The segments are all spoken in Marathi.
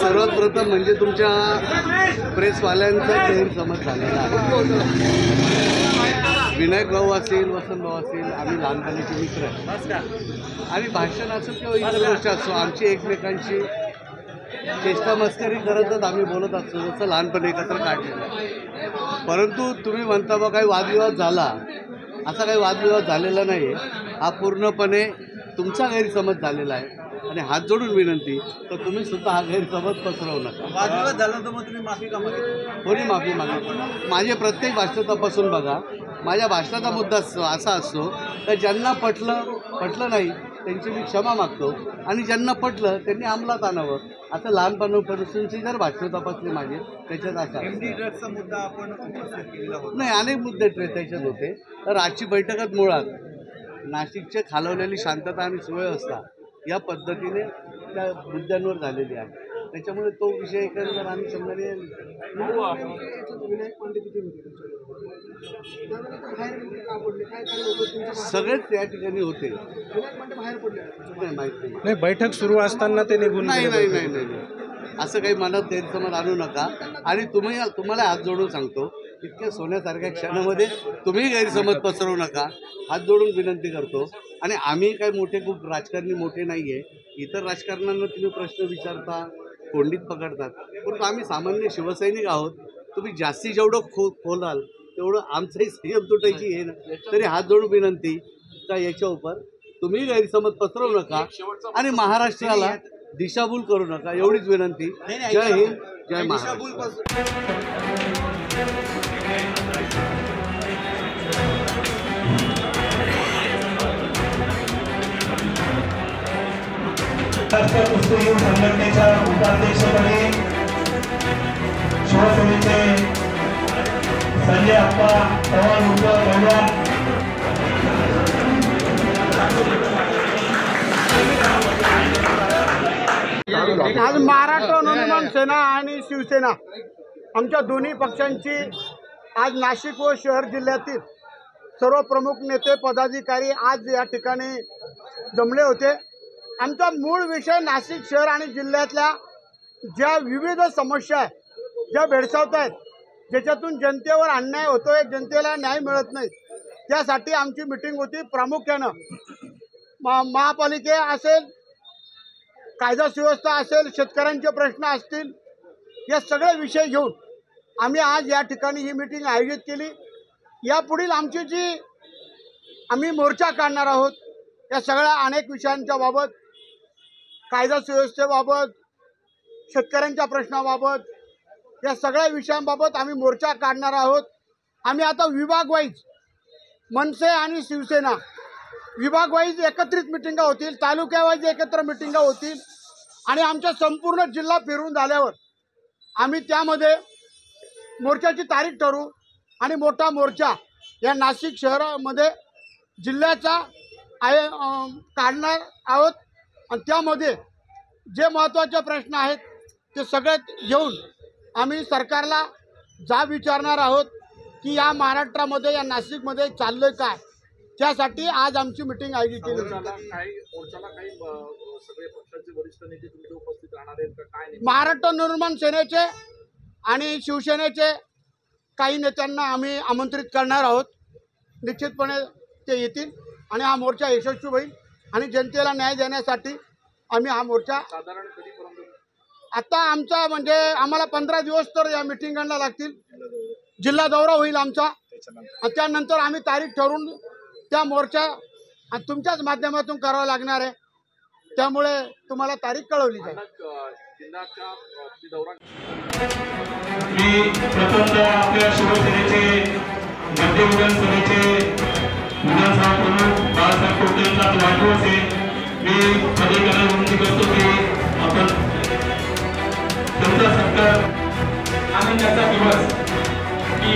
सर्वात प्रथम म्हणजे तुमच्या प्रेसवाल्यांचा गैरसमज झालेला आहे। विनायक भाऊ असेल, वसंत भाऊ असेल, आम्ही लहानपणीचे मित्र आहे आणि भाषण असो किंवा इतर गोष्टी असो आमची एकमेकांची चेष्टा मस्करी करतच आम्ही बोलत असतो, जसं लहानपणी एकत्र काढलेलं आहे। परंतु तुम्ही म्हणता बा काही वादविवाद झाला, असा काही वादविवाद झालेला नाही आहे। हा पूर्णपणे तुमचा गैरसमज झालेला आहे आणि हात जोडून विनंती तर तुम्ही सुद्धा हा गैरसमज पसरवू नका। वादविवाद झाला तर मग तुम्ही माफी का मागितली? कोणी माफी मागितली? माझे प्रत्येक भाषण तपासून बघा। माझ्या भाषणाचा मुद्दा असा असतो तर ज्यांना पटलं नाही त्यांची मी क्षमा मागतो आणि ज्यांना पटलं त्यांनी अंमलात आणावं। असं लहानपणापासूनची जर भाषण तपासली माझे त्याच्यात असा एमडी ड्रग्सचा मुद्दा आपण उपस्थित केलेला होता। नाही, अनेक मुद्दे त्याच्यात होते। तर आजची बैठकच मुळात नाशिकचे खालवलेली शांतता आणि सुव्यवस्था या पद्धतीने त्या मुद्द्यांवर झालेली आहे। त्याच्यामुळे तो विषय एकंदर आम्ही समजले सगळेच त्या ठिकाणी होते, नाही माहिती नाही। बैठक सुरू असताना ते निघून नाही नाही नाही नाही असं काही मनात गैरसमज आणू नका। आणि तुम्हाला हात जोडून सांगतो, इतक्या सोन्यासारख्या क्षणामध्ये तुम्ही गैरसमज पसरवू नका, हात जोडून विनंती करतो। आणि आम्ही काही मोठे खूप राजकारणी मोठे नाही आहे, इतर राजकारण्यांना तुम्ही प्रश्न विचारता, कोंडीत पकडतात, परंतु आम्ही सामान्य शिवसैनिक आहोत। तुम्ही जास्ती जेवढं खोलाल तेवढं आमचाही संयम तुटायची आहे ना। तरी हात जोडून विनंती का याच्या तुम्ही गैरसमज पसरवू नका आणि महाराष्ट्राला दिशाभूल करू नका, एवढीच विनंती। जय हिंद, जय महाराष्ट्र। कुस्ती संघटनेच्या उपाध्यक्षपदी शिवसेनेचे संजय अप्पा पवार पैलवान, आज महाराष्ट्र नवनिर्माण सेना आणि शिवसेना आमच्या दोन्ही पक्षांची आज नाशिक व शहर जिल्ह्यातील सर्व प्रमुख नेते पदाधिकारी आज या ठिकाणी जमले होते। आमचा मूळ विषय नाशिक शहर आणि जिल्ह्यातल्या ज्या विविध समस्या आहेत, ज्या भेडसावत आहेत, ज्याच्यातून जनतेवर अन्याय होतोय, जनतेला न्याय मिळत नाही, त्यासाठी आमची मिटिंग होती। प्रामुख्यानं महापालिके असेल, कायदा सुव्यवस्था असेल, शेतकऱ्यांचे प्रश्न असतील, या सगळे विषय घेऊन आम्ही आज या ठिकाणी ही मिटिंग आयोजित केली। यापुढील आमची जी आम्ही मोर्चा काढणार आहोत, या सगळ्या अनेक विषयांच्या बाबत, कायदा सुव्यवस्थेबाबत, शेतकऱ्यांच्या प्रश्नाबाबत, या सगळ्या विषयांबाबत आम्ही मोर्चा काढणार आहोत। आम्ही आता विभाग वाईज मनसे आणि शिवसेना विभाग वाईज एकत्रित मिटिंगा होतील, तालुक्या वाईज एकत्र मिटिंगा होतील आणि आमच्या संपूर्ण जिल्हा फिरून झाल्यावर आम्ही त्यामध्ये मोर्चाची तारीख ठरवू आणि मोठा मोर्चा या नाशिक शहरामध्ये जिल्ह्याचा काढणार आहोत। आणि त्यामध्ये जे महत्त्वाचे प्रश्न आहेत ते सगळे घेऊन आम्ही सरकारला जाब विचारणार आहोत की या महाराष्ट्रामध्ये, या नाशिकमध्ये चाललंय काय, त्यासाठी आज आमची मिटिंग आयोजित केली। महाराष्ट्र नवनिर्माण सेनेचे आणि शिवसेनेचे काही नेत्यांना आम्ही आमंत्रित करणार आहोत। निश्चितपणे ते येतील आणि हा मोर्चा यशस्वी होईल आणि जनतेला न्याय देण्यासाठी आम्ही हा मोर्चा साधारण आता आमचा म्हणजे आम्हाला 15 दिवस तर या मिटिंगांना लागतील। जिल्हा दौरा होईल आमचा, त्यानंतर आम्ही तारीख ठरवून त्या मोर्चा तुमच्याच माध्यमातून करावा लागणार आहे, त्यामुळे तुम्हाला तारीख कळवली जाईल। मी प्रथमतः आपल्या शिवसेनेचे मध्य विधानसभेचे विधानसभा प्रमुख बाळासाहेब टोपेंचा वाढदिवस आहे. मी अधिकाऱ्यांना विनंती करतो की आपण त्यांचा सत्कार आनंदाचा दिवस की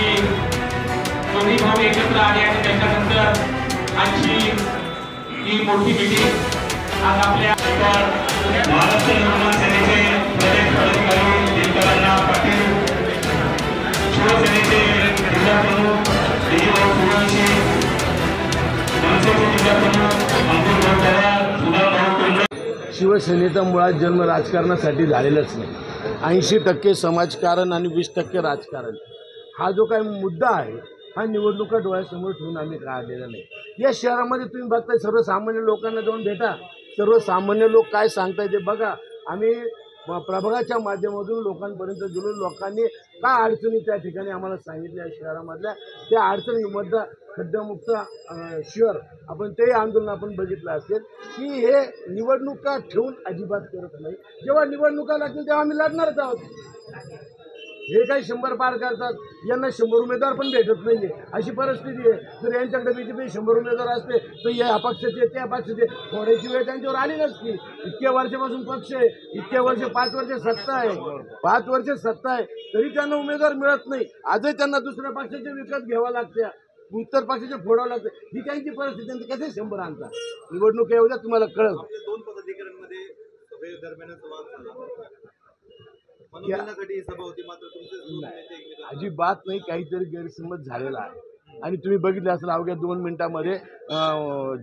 दोन्ही भाऊ एकत्र आले आणि त्याच्यानंतर आजची ही मोठी मीटिंग आज आपल्या महाराष्ट्र निर्माण सेनेचे प्रदेश पदाधिकारी दिनकरांना पाटील, शिवसेनेचे जिल्हा प्रमुख दिलीपराव सूर्यवंशी, मनसेचे जिल्हा प्रमुख अंकुरभाऊ पवार, सुधाभाऊ कोंडे. शिवसेनेचा मुळात जन्म राजकारणासाठी झालेलाच नाही. 80% समाजकारण आणि 20% राजकारण. हा जो काही मुद्दा आहे हा निवडणुका डोळ्यासमोर ठेवून आम्ही काढलेला नाही. या शहरामध्ये तुम्ही बघताय, सर्वसामान्य लोकांना जाऊन भेटा, सर्वसामान्य लोक काय सांगताय ते बघा. आम्ही प्रभागाच्या माध्यमातून लोकांपर्यंत गेलो, लोकांनी काय अडचणी त्या ठिकाणी आम्हाला सांगितल्या शहरामधल्या, त्या अडचणीमधलं खड्डामुक्त शहर आपण ते आंदोलन आपण बघितलं असेल की हे निवडणुका ठेवून अजिबात करत नाही. जेव्हा निवडणुका लागतील तेव्हा आम्ही लढणारच आहोत. हे काही 100 पार करतात, यांना 100 उमेदवार पण भेटत नाही आहे, अशी परिस्थिती आहे. जर यांच्याकडे बीजेपी 100 उमेदवार असते तर या पक्षाचे त्या पक्षाचे थोड्याची वेळ त्यांच्यावर आली नसती. इतक्या वर्षापासून पक्ष आहे, इतक्या वर्ष 5 वर्ष सत्ता आहे, 5 वर्ष सत्ता आहे, तरी त्यांना उमेदवार मिळत नाही. आजही त्यांना दुसऱ्या पक्षाचे विकत घ्यावं लागते, उत्तर पक्षाचे फोडावं लागतं. ही त्यांची परिस्थिती. त्यांची कसे 100 आणतात? निवडणूक येऊ द्या, तुम्हाला कळलं. आपल्या 2 पदाधिकाऱ्यांमध्ये सभेदरम्यानच वाद झाला. मनोरंजनासाठी ही सभा होती, मात्र तुमचे दोन नेते एकमेकांना अजिबात नाही, काहीतरी गैरसमज झालेला आहे. आणि तुम्ही बघितले असेल अवघ्या 2 मिनिटामध्ये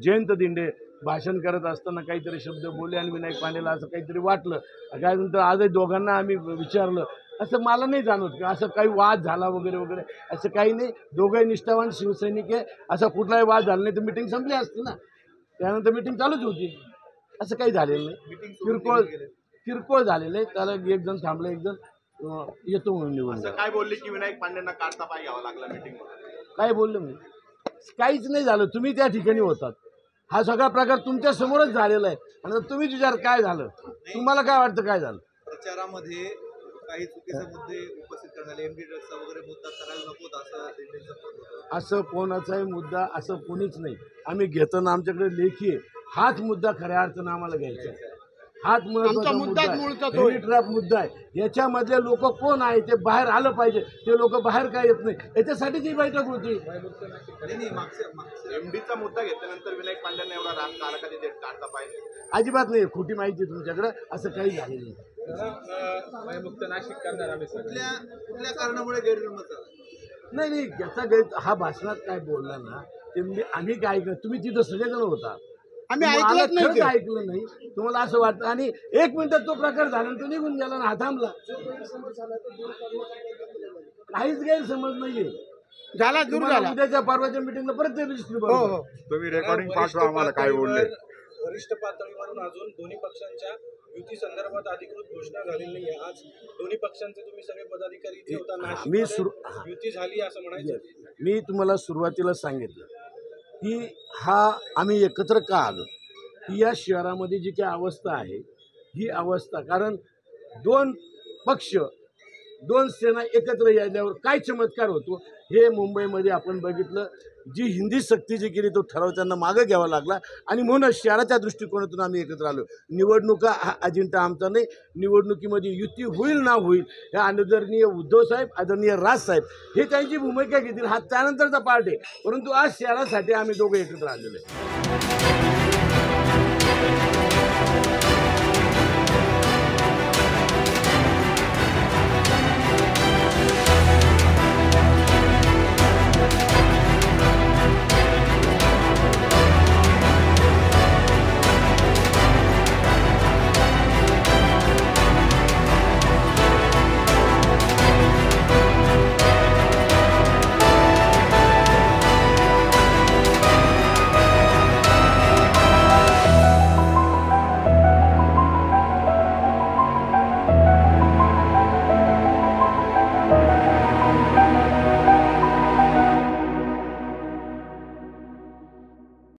जयंत दिंडे भाषण करत असताना काहीतरी शब्द बोलले आणि विनायक पांडेला असं काहीतरी वाटलं. काय नंतर आजही दोघांना आम्ही विचारलं, असं मला नाही जाणवत की असं काही वाद झाला वगैरे वगैरे, असं काही नाही. दोघंही निष्ठावान शिवसैनिक आहे, असा कुठलाही वाद झाला नाही तर मिटिंग संपली असती ना, त्यानंतर मिटिंग चालूच होती. असं काही झालेलं नाही, किरकोळ झालेलं आहे. त्याला एक जण थांबलं, एक जण येतो म्हणून निवडून. काय बोलले की विनायक पांडेंना काढता पाय घ्यावा लागला मीटिंग मध्ये? काय बोललो मी? काहीच नाही झालं. तुम्ही त्या ठिकाणी होतात. हा सगळा प्रकार तुमच्या समोरच झालेला आहे. आणि तुम्ही विचार काय झालं, तुम्हाला काय वाटतं काय झालं? प्रचारामध्ये काही चुकीचे मुद्दे उपस्थित करण्यात, एमडी ड्रग्सचा वगैरे मुद्दा करायला नको असं दिंडेंचं मत होतं. असं कोणाचाही मुद्दा असं कोणीच नाही. आम्ही घेताना आमच्याकडे लेखी आहे. हाच मुद्दा खऱ्या अर्थानं आम्हाला घ्यायचा आहे. हाच महत्त्वाचा मुद्दा आहे, ट्रॅप मुद्दा आहे. याच्यामधले लोक कोण आहे ते बाहेर आलं पाहिजे. ते लोक बाहेर काय येत नाही, याच्यासाठीच ही बैठक होती. नाही, मागच्या एमडीचा मुद्दा घेतल्यानंतर विनायक पांडेंना एवढा राग काढला का ते काढता पाहिजे? अजिबात नाही. खोटी माहिती तुमच्याकडे, असं काही झालेलं नाही. कुठल्या कारणामुळे गैरसमज झाला? नाही नाही, याचा गैर हा भाषणात काय बोलला ना ते म्हणजे आम्ही काय ऐकलं, तुम्ही तिथं सगळेजण होता, आम्ही तुम्हाला ऐकलंच नाही खरंच ते. ऐकलं नाही. तुम्हाला असं वाटतं आणि 1 मिनिटात तो प्रकार झाला आणि तो निघून गेला ना, हा थांबला. काहीच गैरसमज नाहीये. झाला, दूर तुम्हाला झाला. उद्याच्या परवाच्या मिटिंगला परत ते रजिस्ट्री हो बरोबर. हो. तुम्ही रेकॉर्डिंग पाठवा आम्हाला काय बोलले. वरिष्ठ पातळीवरून अजून दोन्ही पक्षांच्या युती संदर्भात अधिकृत घोषणा झालेली नाही. आज दोन्ही पक्षांचे तुम्ही सगळे पदाधिकारी इथे होता, नाशिकमध्ये युती झाली असं म्हणायचं. मी तुम्हाला सुरुवातीला सांगितलं की हा आम्ही एकत्र का आलो, की या शहरामध्ये जी काही अवस्था आहे ही अवस्था, कारण 2 पक्ष 2 सेना एकत्र यायल्यावर काय चमत्कार होतो हे मुंबईमध्ये आपण बघितलं. जी हिंदी सक्ती जी केली तो ठराव त्यांना मागं घ्यावा लागला आणि म्हणून शहराच्या दृष्टिकोनातून आम्ही एकत्र आलो. निवडणुका हा अजिंठा आमचा नाही. निवडणुकीमध्ये युती होईल ना होईल हे आदरणीय उद्धव साहेब, आदरणीय राजसाहेब हे त्यांची भूमिका घेतील, हा त्यानंतरचा पार्ट आहे. परंतु आज शहरासाठी आम्ही दोघं एकत्र आलेलो आहे.